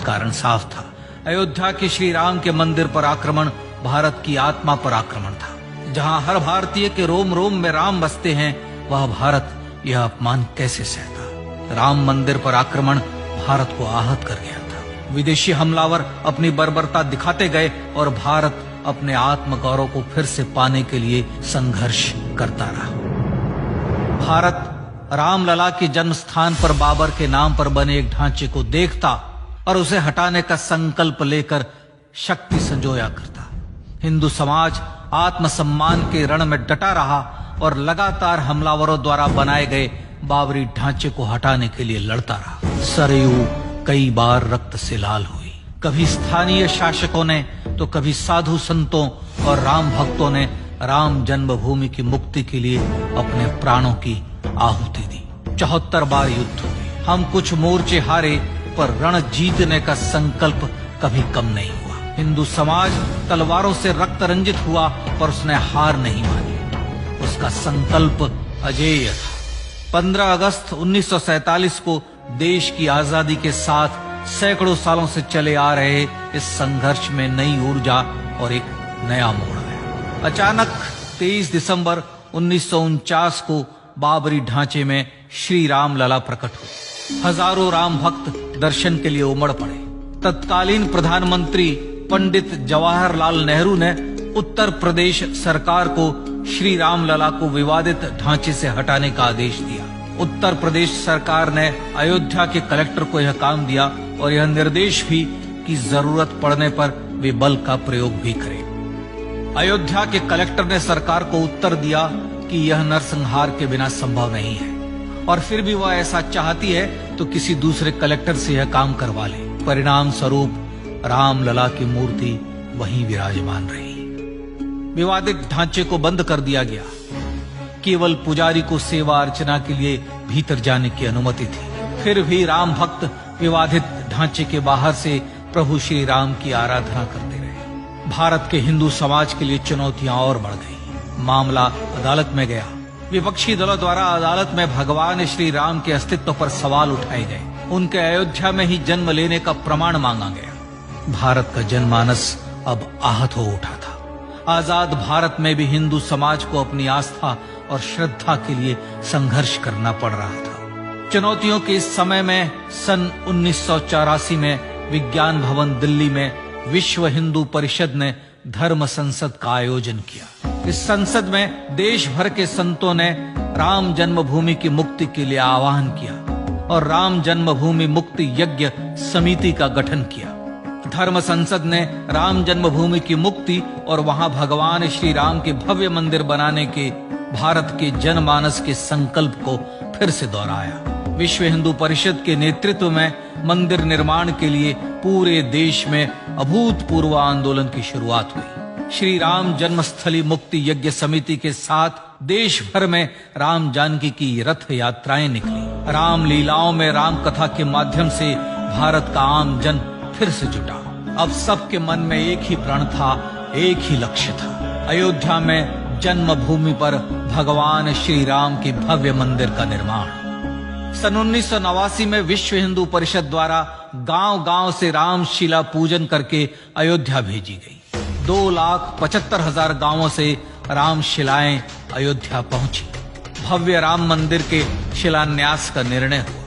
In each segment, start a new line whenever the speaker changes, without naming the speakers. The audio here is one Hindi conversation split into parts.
कारण साफ था। अयोध्या के श्री राम के मंदिर पर आक्रमण भारत की आत्मा पर आक्रमण था। जहां हर भारतीय के रोम रोम में राम बसते हैं, वह भारत यह अपमान कैसे सहता। राम मंदिर पर आक्रमण भारत को आहत कर गया था। विदेशी हमलावर अपनी बर्बरता दिखाते गए और भारत अपने आत्मगौरव को फिर से पाने के लिए संघर्ष करता रहा। भारत रामलला के जन्म स्थान पर बाबर के नाम पर बने एक ढांचे को देखता और उसे हटाने का संकल्प लेकर शक्ति संजोया करता। हिंदू समाज आत्मसम्मान के रण में डटा रहा और लगातार हमलावरों द्वारा बनाए गए बाबरी ढांचे को हटाने के लिए लड़ता रहा। सरयू कई बार रक्त से लाल हुई। कभी स्थानीय शासकों ने तो कभी साधु संतों और राम भक्तों ने राम जन्मभूमि की मुक्ति के लिए अपने प्राणों की आहुति दी। 74 बार युद्ध हुए। हम कुछ मोर्चे हारे, पर रण जीतने का संकल्प कभी कम नहीं हुआ। हिंदू समाज तलवारों से रक्त रंजित हुआ, पर उसने हार नहीं मानी। उसका संकल्प अजेय था। 15 अगस्त 1947 को देश की आजादी के साथ सैकड़ों सालों से चले आ रहे इस संघर्ष में नई ऊर्जा और एक नया मोड़ आया। अचानक 23 दिसंबर 1949 को बाबरी ढांचे में श्री राम लला प्रकट हुए। हजारों राम भक्त दर्शन के लिए उमड़ पड़े। तत्कालीन प्रधानमंत्री पंडित जवाहरलाल नेहरू ने उत्तर प्रदेश सरकार को श्री राम लला को विवादित ढांचे से हटाने का आदेश दिया। उत्तर प्रदेश सरकार ने अयोध्या के कलेक्टर को यह काम दिया और यह निर्देश भी कि जरूरत पड़ने पर वे बल का प्रयोग भी करें। अयोध्या के कलेक्टर ने सरकार को उत्तर दिया कि यह नरसंहार के बिना संभव नहीं है, और फिर भी वह ऐसा चाहती है तो किसी दूसरे कलेक्टर से यह काम करवा ले। परिणाम स्वरूप रामलला की मूर्ति वहीं विराजमान रही। विवादित ढांचे को बंद कर दिया गया। केवल पुजारी को सेवा अर्चना के लिए भीतर जाने की अनुमति थी। फिर भी राम भक्त विवादित ढांचे के बाहर से प्रभु श्री राम की आराधना करते रहे। भारत के हिंदू समाज के लिए चुनौतियां और बढ़ गई। मामला अदालत में गया। विपक्षी दलों द्वारा अदालत में भगवान श्री राम के अस्तित्व पर सवाल उठाए गए। उनके अयोध्या में ही जन्म लेने का प्रमाण मांगा गया। भारत का जनमानस अब आहत हो उठा था। आजाद भारत में भी हिंदू समाज को अपनी आस्था और श्रद्धा के लिए संघर्ष करना पड़ रहा था। चुनौतियों के इस समय में सन 1984 में विज्ञान भवन दिल्ली में विश्व हिंदू परिषद ने धर्म संसद का आयोजन किया। इस संसद में देश भर के संतों ने राम जन्मभूमि की मुक्ति के लिए आह्वान किया और राम जन्मभूमि मुक्ति यज्ञ समिति का गठन किया। धर्म संसद ने राम जन्मभूमि की मुक्ति और वहां भगवान श्री राम के भव्य मंदिर बनाने के भारत के जनमानस के संकल्प को फिर से दोहराया। विश्व हिंदू परिषद के नेतृत्व में मंदिर निर्माण के लिए पूरे देश में अभूतपूर्व आंदोलन की शुरुआत हुई। श्री राम जन्मस्थली मुक्ति यज्ञ समिति के साथ देश भर में राम जानकी की रथ यात्राएं निकली। राम लीलाओं में राम कथा के माध्यम से भारत का आम जन फिर से जुटा। अब सबके मन में एक ही प्रण था, एक ही लक्ष्य था। अयोध्या में जन्मभूमि पर भगवान श्री राम के भव्य मंदिर का निर्माण। सन 1989 में विश्व हिंदू परिषद द्वारा गांव-गांव से रामशिला पूजन करके अयोध्या भेजी गई। 2,75,000 गांवों से रामशिलाएं अयोध्या पहुंची। भव्य राम मंदिर के शिलान्यास का निर्णय हुआ।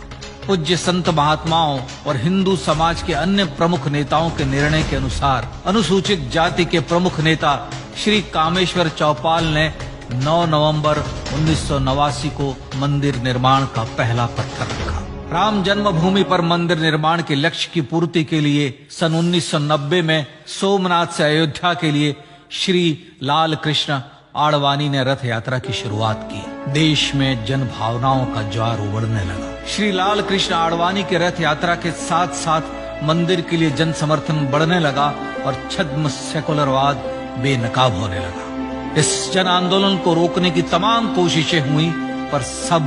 पूज्य संत महात्माओं और हिंदू समाज के अन्य प्रमुख नेताओं के निर्णय के अनुसार अनुसूचित जाति के प्रमुख नेता श्री कामेश्वर चौपाल ने 9 नवंबर 1989 को मंदिर निर्माण का पहला पत्थर रखा। राम जन्मभूमि पर मंदिर निर्माण के लक्ष्य की पूर्ति के लिए सन 1990 में सोमनाथ से अयोध्या के लिए श्री लाल कृष्ण आडवाणी ने रथ यात्रा की शुरुआत की। देश में जन भावनाओं का ज्वार उबड़ने लगा। श्री लाल कृष्ण आडवाणी के रथ यात्रा के साथ साथ मंदिर के लिए जन समर्थन बढ़ने लगा और छद्म सेकुलरवाद बेनकाब होने लगा। इस जन आंदोलन को रोकने की तमाम कोशिशें हुई, पर सब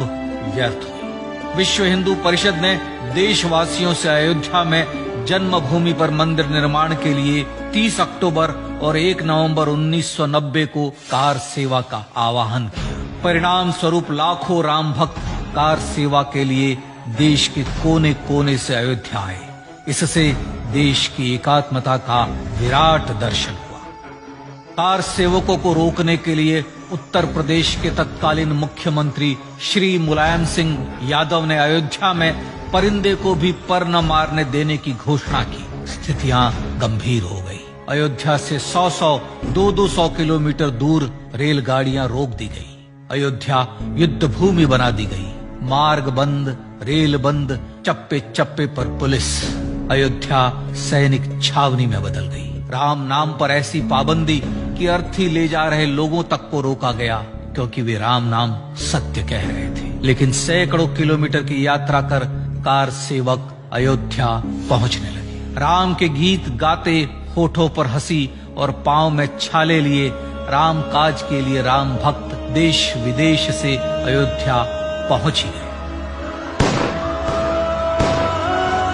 व्यर्थ हुई। विश्व हिंदू परिषद ने देशवासियों से अयोध्या में जन्मभूमि पर मंदिर निर्माण के लिए 30 अक्टूबर और 1 नवंबर 1990 को कार सेवा का आह्वान किया। परिणाम स्वरूप लाखों राम भक्त कार सेवा के लिए देश के कोने कोने से अयोध्या आए। इससे देश की एकात्मता का विराट दर्शन हुआ। कार सेवकों को रोकने के लिए उत्तर प्रदेश के तत्कालीन मुख्यमंत्री श्री मुलायम सिंह यादव ने अयोध्या में परिंदे को भी पर न मारने देने की घोषणा की। स्थितियां गंभीर हो गई। अयोध्या से 200 किलोमीटर दूर रेलगाड़ियां रोक दी गई। अयोध्या युद्ध भूमि बना दी गई। मार्ग बंद, रेल बंद, चप्पे चप्पे पर पुलिस। अयोध्या सैनिक छावनी में बदल गई। राम नाम पर ऐसी पाबंदी कि अर्थी ले जा रहे लोगों तक को रोका गया, क्योंकि वे राम नाम सत्य कह रहे थे। लेकिन सैकड़ों किलोमीटर की यात्रा कर कार सेवक अयोध्या पहुंचने लगे। राम के गीत गाते, होठों पर हंसी और पांव में छाले लिए राम काज के लिए राम भक्त देश विदेश से अयोध्या पहुंच ही गए।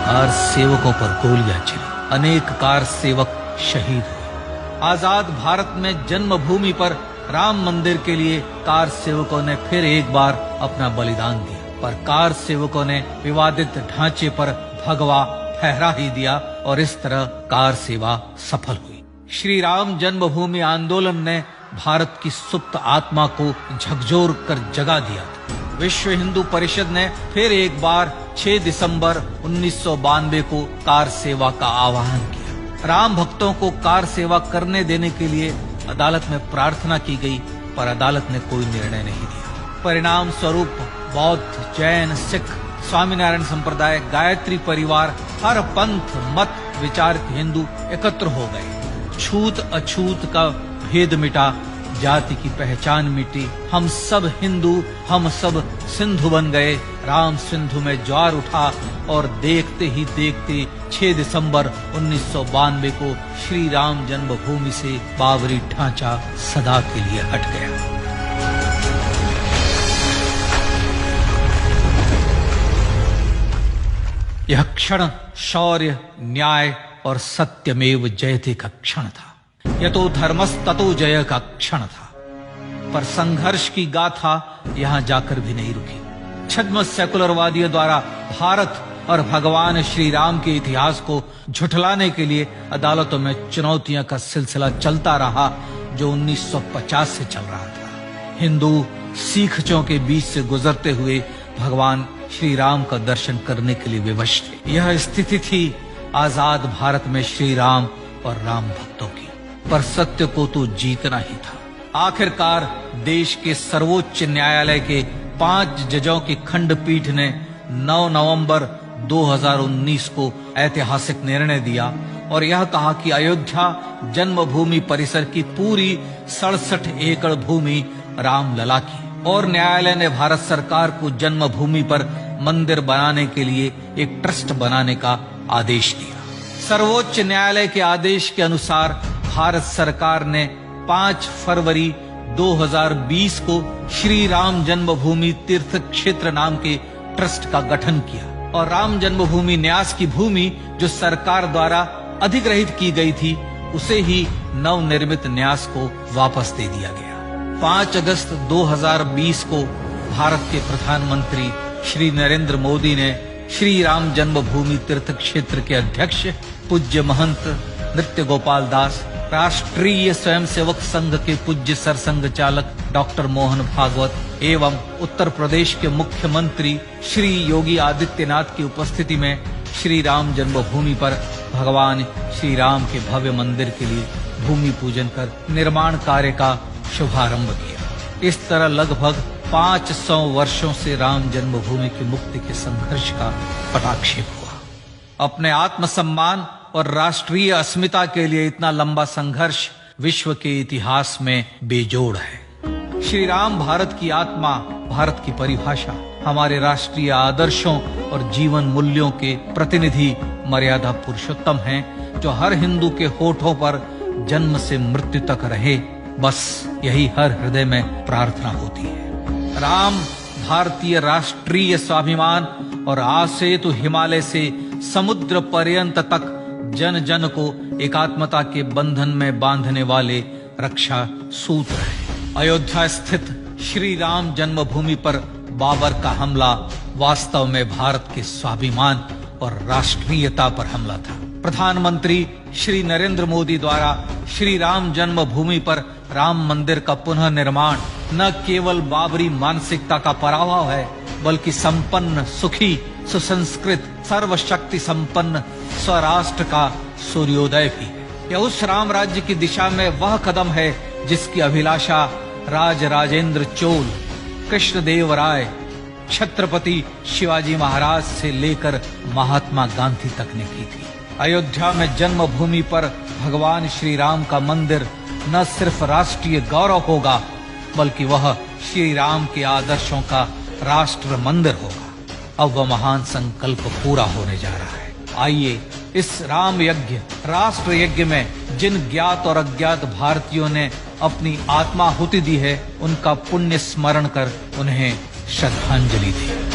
कार सेवकों पर गोलियां चली। अनेक कार सेवक शहीद हुए। आजाद भारत में जन्मभूमि पर राम मंदिर के लिए कार सेवकों ने फिर एक बार अपना बलिदान दिया, पर कार सेवकों ने विवादित ढांचे पर भगवा फहरा ही दिया और इस तरह कार सेवा सफल हुई। श्री राम जन्मभूमि आंदोलन ने भारत की सुप्त आत्मा को झकझोर कर जगा दिया था। विश्व हिंदू परिषद ने फिर एक बार 6 दिसंबर 1992 को कार सेवा का आह्वान किया। राम भक्तों को कार सेवा करने देने के लिए अदालत में प्रार्थना की गई, पर अदालत ने कोई निर्णय नहीं दिया। परिणाम स्वरूप बौद्ध, जैन, सिख, स्वामीनारायण संप्रदाय, गायत्री परिवार, हर पंथ मत विचार के हिंदू एकत्र हो गए। छूत अछूत का भेद मिटा, जाति की पहचान मिटी। हम सब हिंदू, हम सब सिंधु बन गए। राम सिंधु में ज्वार उठा और देखते ही देखते 6 दिसंबर 1992 को श्री राम जन्मभूमि से बाबरी ढांचा सदा के लिए हट गया। यह क्षण शौर्य, न्याय और सत्यमेव जयते का क्षण था। यह तो धर्मस्ततो जय का क्षण था। पर संघर्ष की गाथा यहां जाकर भी नहीं रुकी। छद्म सेकुलरवादियों द्वारा भारत और भगवान श्री राम के इतिहास को झुठलाने के लिए अदालतों में चुनौतियों का सिलसिला चलता रहा, जो 1950 से चल रहा था। हिंदू सिखों के बीच से गुजरते हुए भगवान श्री राम का दर्शन करने के लिए विवश थे। यह स्थिति थी आजाद भारत में श्री राम और राम भक्तों की। पर सत्य को तो जीतना ही था। आखिरकार देश के सर्वोच्च न्यायालय के 5 जजों की खंडपीठ ने 9 नवंबर 2019 को ऐतिहासिक निर्णय दिया और यह कहा कि अयोध्या जन्मभूमि परिसर की पूरी 67 एकड़ भूमि रामलला की, और न्यायालय ने भारत सरकार को जन्मभूमि पर मंदिर बनाने के लिए एक ट्रस्ट बनाने का आदेश दिया। सर्वोच्च न्यायालय के आदेश के अनुसार भारत सरकार ने 5 फरवरी 2020 को श्री राम जन्मभूमि तीर्थ क्षेत्र नाम के ट्रस्ट का गठन किया और राम जन्मभूमि न्यास की भूमि जो सरकार द्वारा अधिग्रहित की गई थी, उसे ही नवनिर्मित न्यास को वापस दे दिया गया। 5 अगस्त 2020 को भारत के प्रधानमंत्री श्री नरेंद्र मोदी ने श्री राम जन्मभूमि तीर्थ क्षेत्र के अध्यक्ष पूज्य महंत नृत्य गोपाल दास, राष्ट्रीय स्वयंसेवक संघ के पूज्य सरसंघ चालक डॉक्टर मोहन भागवत एवं उत्तर प्रदेश के मुख्यमंत्री श्री योगी आदित्यनाथ की उपस्थिति में श्री राम जन्मभूमि पर भगवान श्री राम के भव्य मंदिर के लिए भूमि पूजन कर निर्माण कार्य का शुभारंभ किया। इस तरह लगभग 500 वर्षों से राम जन्मभूमि की मुक्ति के संघर्ष का पटाक्षेप हुआ। अपने आत्मसम्मान और राष्ट्रीय अस्मिता के लिए इतना लंबा संघर्ष विश्व के इतिहास में बेजोड़ है। श्री राम भारत की आत्मा, भारत की परिभाषा, हमारे राष्ट्रीय आदर्शों और जीवन मूल्यों के प्रतिनिधि मर्यादा पुरुषोत्तम हैं, जो हर हिंदू के होठों पर जन्म से मृत्यु तक रहे। बस यही हर हृदय में प्रार्थना होती है। राम भारतीय राष्ट्रीय स्वाभिमान और आसेतु हिमालय से समुद्र पर्यंत तक जन जन को एकात्मता के बंधन में बांधने वाले रक्षा सूत्र है। अयोध्या स्थित श्री राम जन्मभूमि पर बाबर का हमला वास्तव में भारत के स्वाभिमान और राष्ट्रीयता पर हमला था। प्रधानमंत्री श्री नरेंद्र मोदी द्वारा श्री राम जन्मभूमि पर राम मंदिर का पुनः निर्माण न केवल बाबरी मानसिकता का पराभव है, बल्कि संपन्न, सुखी, सुसंस्कृत, सर्वशक्ति संपन्न स्वराष्ट्र का सूर्योदय भी है। यह उस राम राज्य की दिशा में वह कदम है जिसकी अभिलाषा राजराजेंद्र चोल, कृष्णदेव राय, छत्रपति शिवाजी महाराज से लेकर महात्मा गांधी तक ने की थी। अयोध्या में जन्मभूमि पर भगवान श्री राम का मंदिर न सिर्फ राष्ट्रीय गौरव होगा, बल्कि वह श्री राम के आदर्शों का राष्ट्र मंदिर होगा। अब वह महान संकल्प पूरा होने जा रहा है। आइए इस राम यज्ञ, राष्ट्र यज्ञ में जिन ज्ञात और अज्ञात भारतीयों ने अपनी आत्माहुति दी है, उनका पुण्य स्मरण कर उन्हें श्रद्धांजलि दी।